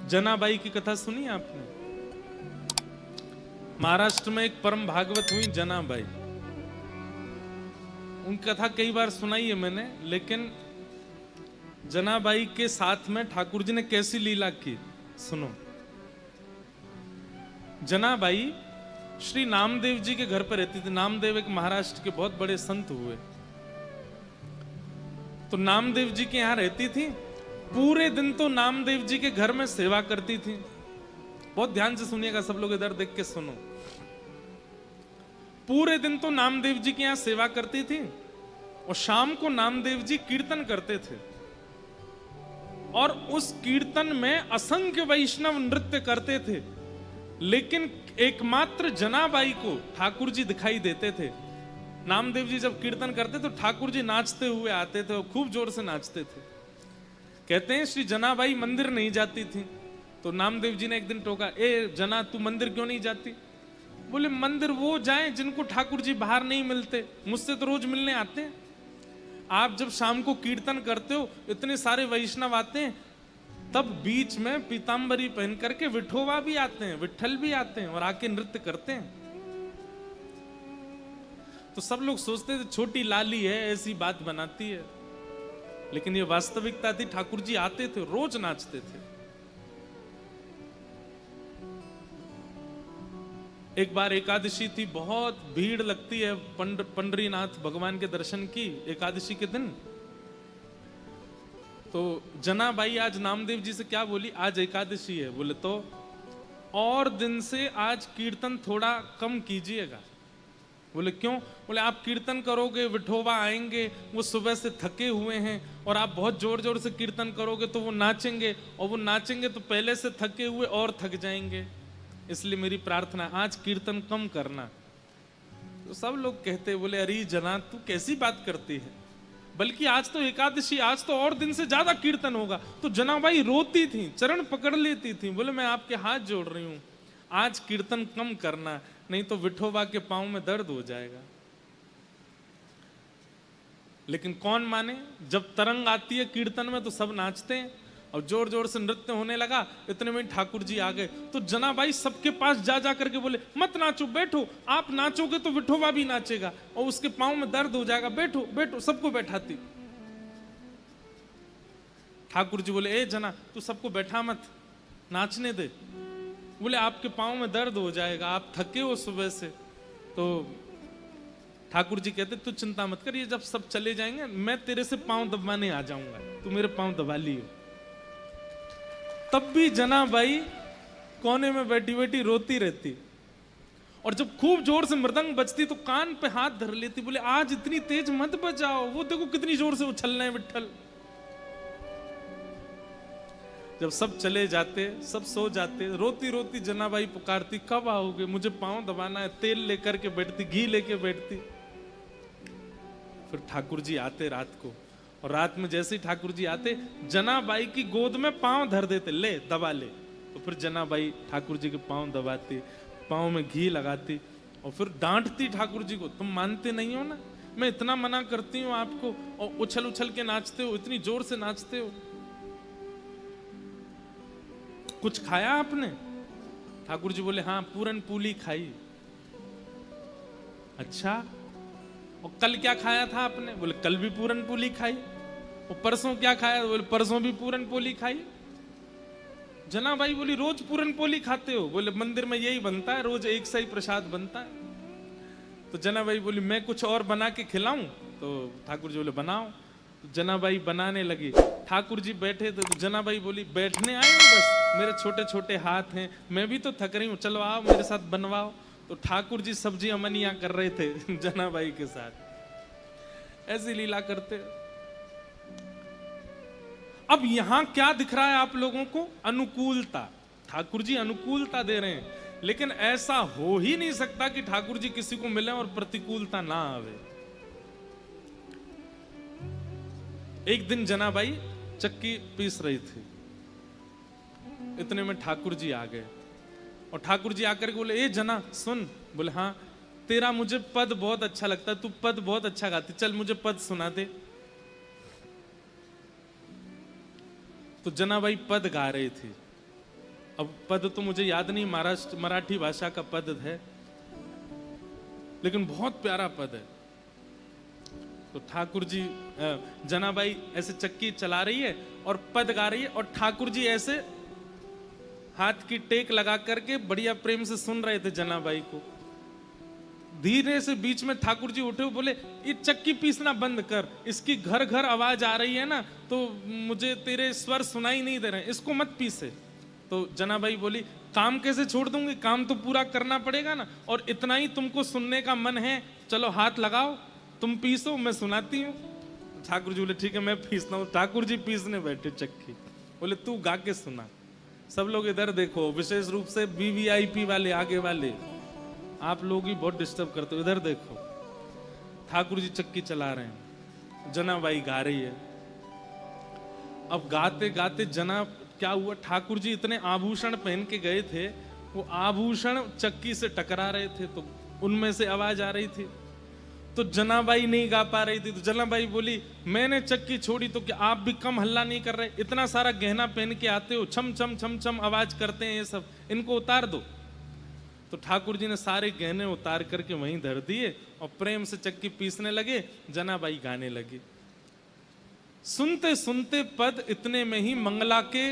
जनाबाई की कथा सुनी आपने? महाराष्ट्र में एक परम भागवत हुई जनाबाई। उनकी कथा कई बार सुनाई है मैंने, लेकिन जनाबाई के साथ में ठाकुर जी ने कैसी लीला की सुनो। जनाबाई श्री नामदेव जी के घर पर रहती थी। नामदेव एक महाराष्ट्र के बहुत बड़े संत हुए, तो नामदेव जी के यहां रहती थी। पूरे दिन तो नामदेव जी के घर में सेवा करती थी। बहुत ध्यान से सुनिएगा सब लोग, इधर देख के सुनो। पूरे दिन तो नामदेव जी के यहां सेवा करती थी और शाम को नामदेव जी कीर्तन करते थे और उस कीर्तन में असंख्य वैष्णव नृत्य करते थे, लेकिन एकमात्र जनाबाई को ठाकुर जी दिखाई देते थे। नामदेव जी जब कीर्तन करते तो ठाकुर जी नाचते हुए आते थे और खूब जोर से नाचते थे। कहते हैं श्री जनाबाई मंदिर नहीं जाती थी, तो नामदेव जी ने एक दिन टोका, ए जना तू मंदिर क्यों नहीं जाती? बोले मंदिर वो जाएं जिनको ठाकुर जी बाहर नहीं मिलते, मुझसे तो रोज मिलने आते हैं। आप जब शाम को कीर्तन करते हो इतने सारे वैष्णव आते हैं, तब बीच में पीतांबरी पहन करके विठोबा भी आते हैं, विठल भी आते हैं और आके नृत्य करते हैं। तो सब लोग सोचते थे छोटी लाली है ऐसी बात बनाती है, लेकिन ये वास्तविकता थी। ठाकुर जी आते थे, रोज नाचते थे। एक बार एकादशी थी, बहुत भीड़ लगती है पंडरीनाथ भगवान के दर्शन की एकादशी के दिन। तो जनाबाई आज नामदेव जी से क्या बोली, आज एकादशी है। बोले तो और दिन से आज कीर्तन थोड़ा कम कीजिएगा। बोले क्यों? बोले आप कीर्तन करोगे, विठोबा आएंगे, वो सुबह से थके हुए हैं, और आप बहुत जोर जोर से कीर्तन करोगे तो वो नाचेंगे, और वो नाचेंगे तो पहले से थके हुए और थक जाएंगे। इसलिए मेरी प्रार्थना आज कीर्तन कम करना। तो सब लोग कहते, बोले अरे जना तू कैसी बात करती है, बल्कि आज तो एकादशी, आज तो और दिन से ज्यादा कीर्तन होगा। तो जनाबाई रोती थी, चरण पकड़ लेती थी। बोले मैं आपके हाथ जोड़ रही हूं, आज कीर्तन कम करना, नहीं तो विठोबा के पांव में दर्द हो जाएगा। लेकिन कौन माने, जब तरंग आती है कीर्तन में तो सब नाचते हैं और जोर जोर से नृत्य होने लगा। इतने में ठाकुर जी आ गए, तो जनाबाई सबके पास जा करके बोले मत नाचो, बैठो, आप नाचोगे तो विठोबा भी नाचेगा और उसके पांव में दर्द हो जाएगा, बैठो बैठो। सबको बैठाती। ठाकुर जी बोले ए जना तू सबको बैठा मत, नाचने दे। बोले आपके पांव में दर्द हो जाएगा, आप थके हो सुबह से। तो ठाकुर जी कहते तू चिंता मत कर, ये जब सब चले जाएंगे मैं तेरे से पांव दबाने आ जाऊंगा, तू मेरे पांव दबा लियो। तब भी जनाबाई कोने में बैठी बैठी रोती रहती, और जब खूब जोर से मृदंग बजती तो कान पे हाथ धर लेती। बोले आज इतनी तेज मत बजाओ, वो देखो कितनी जोर से उछल रहे हैं विठल। जब सब चले जाते, सब सो जाते, रोती रोती जनाबाई पुकारती कब आओगे, मुझे पांव दबाना है। तेल लेकर के बैठती, घी लेके बैठती। फिर ठाकुर जी आते रात को, और रात में जैसे ही ठाकुर जी आते जनाबाई की गोद में पांव धर देते, ले दबा ले। तो फिर जनाबाई ठाकुर जी के पांव दबाती, पांव में घी लगाती और फिर डांटती ठाकुर जी को, तुम मानते नहीं हो ना, मैं इतना मना करती हूँ आपको और उछल उछल के नाचते हो, इतनी जोर से नाचते हो। कुछ खाया आपने? ठाकुर जी बोले हाँ पूरन पूली खाई। अच्छा, और कल क्या खाया था आपने? बोले कल भी पूरन पूली खाई। और परसों क्या खाया? बोले परसों भी पूरन पोली खाई। जनाबाई बोली रोज पूरन पोली खाते हो? बोले मंदिर में यही बनता है, रोज एक सा ही प्रसाद बनता है। तो जनाबाई बोली मैं कुछ और बना के खिलाऊं? तो ठाकुर जी बोले बनाओ। तो जनाबाई बनाने लगी। ठाकुर जी बैठे थे, तो जनाबाई बोली बैठने आए हो बस, मेरे छोटे छोटे हाथ हैं, मैं भी तो थक रही हूँ, चलो आओ मेरे साथ बनवाओ। तो ठाकुर जी सब्जी अमनिया कर रहे थे जनाबाई के साथ। ऐसी लीला करते। अब यहां क्या दिख रहा है आप लोगों को? अनुकूलता। ठाकुर जी अनुकूलता दे रहे हैं, लेकिन ऐसा हो ही नहीं सकता कि ठाकुर जी किसी को मिले और प्रतिकूलता ना आवे। एक दिन जनाबाई चक्की पीस रही थी, इतने में ठाकुर जी आ गए, और ठाकुर जी आकर के बोले ए जना सुन। बोले हाँ, तेरा मुझे पद बहुत अच्छा लगता है, तू पद बहुत अच्छा गाती, चल मुझे पद सुना दे। तो जनाबाई पद गा रही थी। अब पद तो मुझे याद नहीं, मराठी भाषा का पद है, लेकिन बहुत प्यारा पद है। तो ठाकुर जी, जनाबाई ऐसे चक्की चला रही है और पद गा रही है, और ठाकुर जी ऐसे हाथ की टेक लगा करके बढ़िया प्रेम से सुन रहे थे जनाबाई को। धीरे से बीच में ठाकुर जी उठे, बोले ये चक्की पीसना बंद कर, इसकी घर घर आवाज आ रही है ना, तो मुझे तेरे स्वर सुनाई नहीं दे रहे, इसको मत पीसे। तो जनाबाई बोली काम कैसे छोड़ दूंगी, काम तो पूरा करना पड़ेगा ना, और इतना ही तुमको सुनने का मन है, चलो हाथ लगाओ, तुम पीसो, मैं सुनाती हूँ। ठाकुर जी बोले ठीक है मैं पीसता हूँ। ठाकुर जी पीसने बैठे चक्की, बोले तू गा के सुना। सब लोग इधर देखो, विशेष रूप से वीवीआईपी वाले, आगे वाले, आप लोग ही बहुत डिस्टर्ब करते हो, इधर देखो। ठाकुर जी चक्की चला रहे हैं, जनाबाई गा रही है। अब गाते गाते जना क्या हुआ, ठाकुर जी इतने आभूषण पहन के गए थे, वो आभूषण चक्की से टकरा रहे थे, तो उनमें से आवाज आ रही थी। तो जनाबाई नहीं गा पा रही थी, तो जनाबाई बोली मैंने चक्की छोड़ी तो क्या आप भी कम हल्ला नहीं कर रहे, इतना सारा गहना पहन के आते हो, छम छम छम छम आवाज करते हैं ये सब, इनको उतार दो। तो ठाकुर जी ने सारे गहने उतार करके वहीं धर दिए और प्रेम से चक्की पीसने लगे, जनाबाई गाने लगी। सुनते सुनते पद इतने में ही मंगला के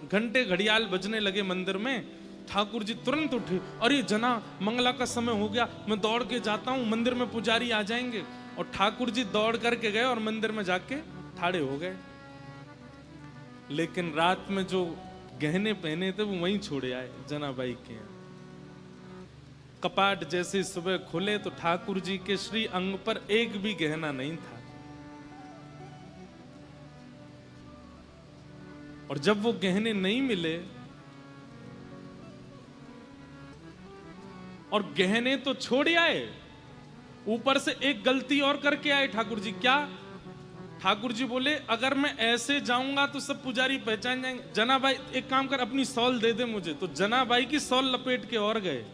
घंटे घड़ियाल बजने लगे मंदिर में। ठाकुर जी तुरंत उठे, अरे जना मंगला का समय हो गया, मैं दौड़ के जाता हूं, मंदिर में पुजारी आ जाएंगे। और ठाकुर जी दौड़ करके गए और मंदिर में जाके ठाड़े हो गए। लेकिन रात में जो गहने पहने थे वो वहीं छोड़े आए जनाबाई के। कपाट जैसे सुबह खुले तो ठाकुर जी के श्री अंग पर एक भी गहना नहीं था। और जब वो गहने नहीं मिले, और गहने तो छोड़ आए, ऊपर से एक गलती और करके आए ठाकुर जी। क्या? ठाकुर जी बोले अगर मैं ऐसे जाऊंगा तो सब पुजारी पहचान जाएंगे, जनाबाई एक काम कर अपनी सॉल दे दे मुझे। तो जनाबाई की सॉल लपेट के और गए।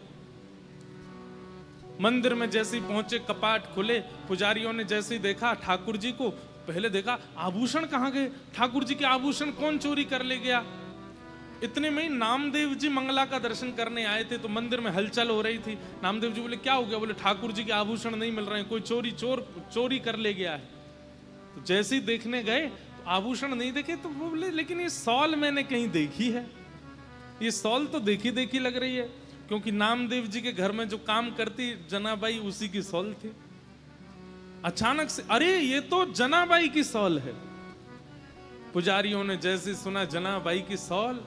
मंदिर में जैसे ही पहुंचे, कपाट खुले, पुजारियों ने जैसे ही देखा ठाकुर जी को, पहले देखा आभूषण कहां गए, ठाकुर जी के आभूषण कौन चोरी कर ले गया। इतने में ही नामदेव जी मंगला का दर्शन करने आए थे, तो मंदिर में हलचल हो रही थी। नामदेव जी बोले क्या हो गया? बोले ठाकुर जी के आभूषण नहीं मिल रहे हैं, कोई चोरी कर ले गया है। तो जैसे ही देखने गए तो आभूषण नहीं देखे, तो वो बोले लेकिन ये सॉल मैंने कहीं देखी है, ये सॉल तो देखी देखी लग रही है, क्योंकि नामदेव जी के घर में जो काम करती जनाबाई उसी की सॉल थी। अचानक से अरे ये तो जनाबाई की सॉल है। पुजारियों ने जैसे सुना जनाबाई की सॉल,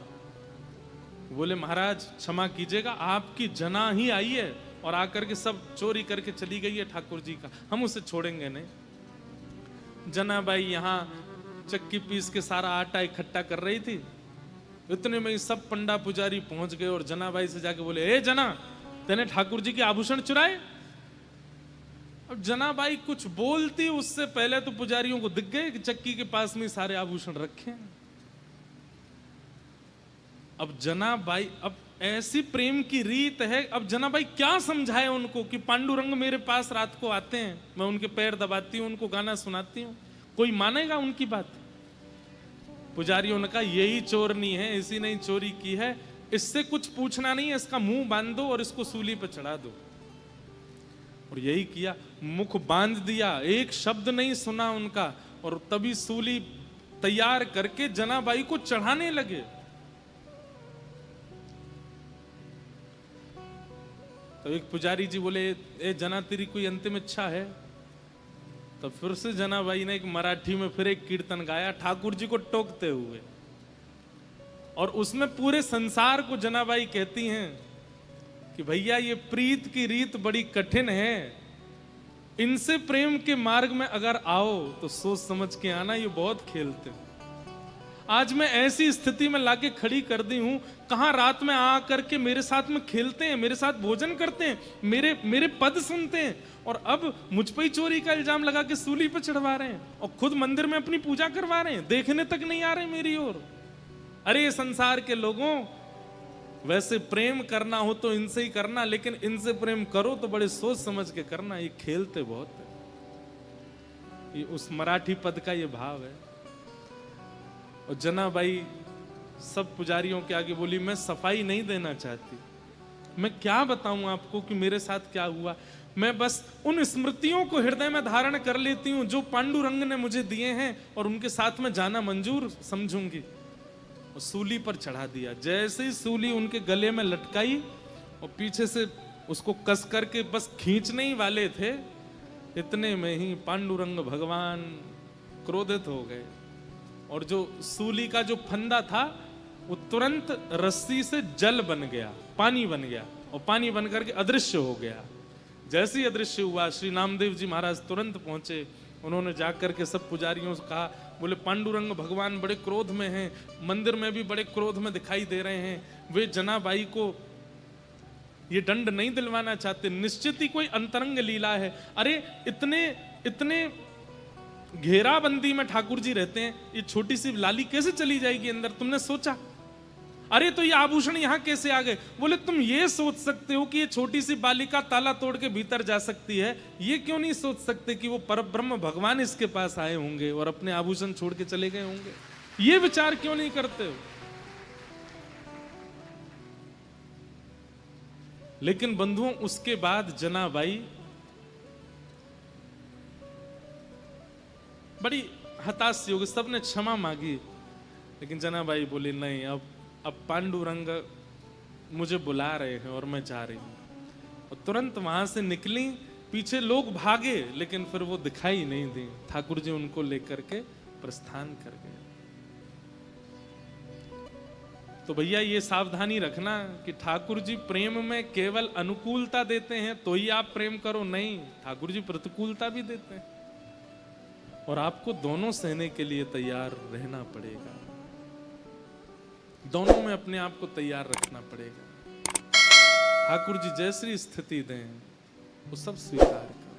बोले महाराज क्षमा कीजिएगा, आपकी जना ही आई है और आकर के सब चोरी करके चली गई है ठाकुर जी का, हम उसे छोड़ेंगे नहीं। जनाबाई यहाँ चक्की पीस के सारा आटा इकट्ठा कर रही थी। इतने में सब पंडा पुजारी पहुंच गए और जनाबाई से जाके बोले ए जना, तेने ठाकुर जी के आभूषण चुराए? अब जनाबाई कुछ बोलती उससे पहले तो पुजारियों को दिख गए कि चक्की के पास में सारे आभूषण रखे हैं। अब जनाबाई, अब ऐसी प्रेम की रीत है, अब जनाबाई क्या समझाए उनको कि पांडुरंग मेरे पास रात को आते हैं, मैं उनके पैर दबाती हूं, उनको गाना सुनाती हूं, कोई मानेगा उनकी बात? पुजारियों ने कहा यही चोरनी है, इसी ने चोरी की है, इससे कुछ पूछना नहीं है, इसका मुंह बांध दो और इसको सूली पर चढ़ा दो। और यही किया, मुख बांध दिया, एक शब्द नहीं सुना उनका, और तभी सूली तैयार करके जनाबाई को चढ़ाने लगे। तो एक पुजारी जी बोले ए जना तेरी कोई अंतिम इच्छा है? तो फिर से जनाबाई ने एक मराठी में फिर एक कीर्तन गाया ठाकुर जी को टोकते हुए, और उसमें पूरे संसार को जनाबाई कहती हैं कि भैया ये प्रीत की रीत बड़ी कठिन है, इनसे प्रेम के मार्ग में अगर आओ तो सोच समझ के आना, ये बहुत खेलते हैं। आज मैं ऐसी स्थिति में लाके खड़ी कर दी हूं, कहां रात में आ करके मेरे साथ में खेलते हैं, मेरे साथ भोजन करते हैं, मेरे पद सुनते हैं, और अब मुझ पर ही चोरी का इल्जाम लगा के सूली पे चढ़वा रहे हैं, और खुद मंदिर में अपनी पूजा करवा रहे हैं, देखने तक नहीं आ रहे मेरी ओर। अरे संसार के लोगों, वैसे प्रेम करना हो तो इनसे ही करना, लेकिन इनसे प्रेम करो तो बड़े सोच समझ के करना, ये खेलते बहुत है। ये उस मराठी पद का ये भाव है। और जनाबाई सब पुजारियों के आगे बोली, मैं सफाई नहीं देना चाहती, मैं क्या बताऊं आपको कि मेरे साथ क्या हुआ। मैं बस उन स्मृतियों को हृदय में धारण कर लेती हूं जो पांडुरंग ने मुझे दिए हैं, और उनके साथ में जाना मंजूर समझूंगी। और सूली पर चढ़ा दिया। जैसे ही सूली उनके गले में लटकाई और पीछे से उसको कस करके बस खींचने ही वाले थे, इतने में ही पांडुरंग भगवान क्रोधित हो गए, और जो सूली का जो फंदा था वो तुरंत रस्सी से जल बन गया, पानी बन गया, और पानी बन करके अदृश्य हो गया। जैसे ही अदृश्य हुआ, श्री नामदेव जी महाराज तुरंत पहुंचे। उन्होंने जाकर के सब पुजारियों से कहा, बोले पांडुरंग भगवान बड़े क्रोध में हैं, मंदिर में भी बड़े क्रोध में दिखाई दे रहे हैं, वे जनाबाई को ये दंड नहीं दिलवाना चाहते, निश्चित ही कोई अंतरंग लीला है। अरे इतने इतने घेराबंदी में ठाकुर जी रहते हैं, ये छोटी सी लाली कैसे चली जाएगी अंदर, तुमने सोचा? अरे तो ये आभूषण यहां कैसे आ गए? बोले तुम ये सोच सकते हो कि ये छोटी सी बालिका ताला तोड़ के भीतर जा सकती है, ये क्यों नहीं सोच सकते कि वो परब्रह्म भगवान इसके पास आए होंगे और अपने आभूषण छोड़ के चले गए होंगे? ये विचार क्यों नहीं करते हो? लेकिन बंधुओं, उसके बाद जनाबाई बड़ी हताश होगी, सबने क्षमा मांगी, लेकिन जनाबाई बोली नहीं, अब पांडुरंग मुझे बुला रहे हैं और मैं जा रही हूं। और तुरंत वहां से निकली, पीछे लोग भागे, लेकिन फिर वो दिखाई नहीं दी। ठाकुर जी उनको लेकर के प्रस्थान कर गए। तो भैया ये सावधानी रखना कि ठाकुर जी प्रेम में केवल अनुकूलता देते हैं तो ही आप प्रेम करो, नहीं, ठाकुर जी प्रतिकूलता भी देते हैं, और आपको दोनों सहने के लिए तैयार रहना पड़ेगा, दोनों में अपने आप को तैयार रखना पड़ेगा। ठाकुर जी जैसी स्थिति दें वो सब स्वीकार करें।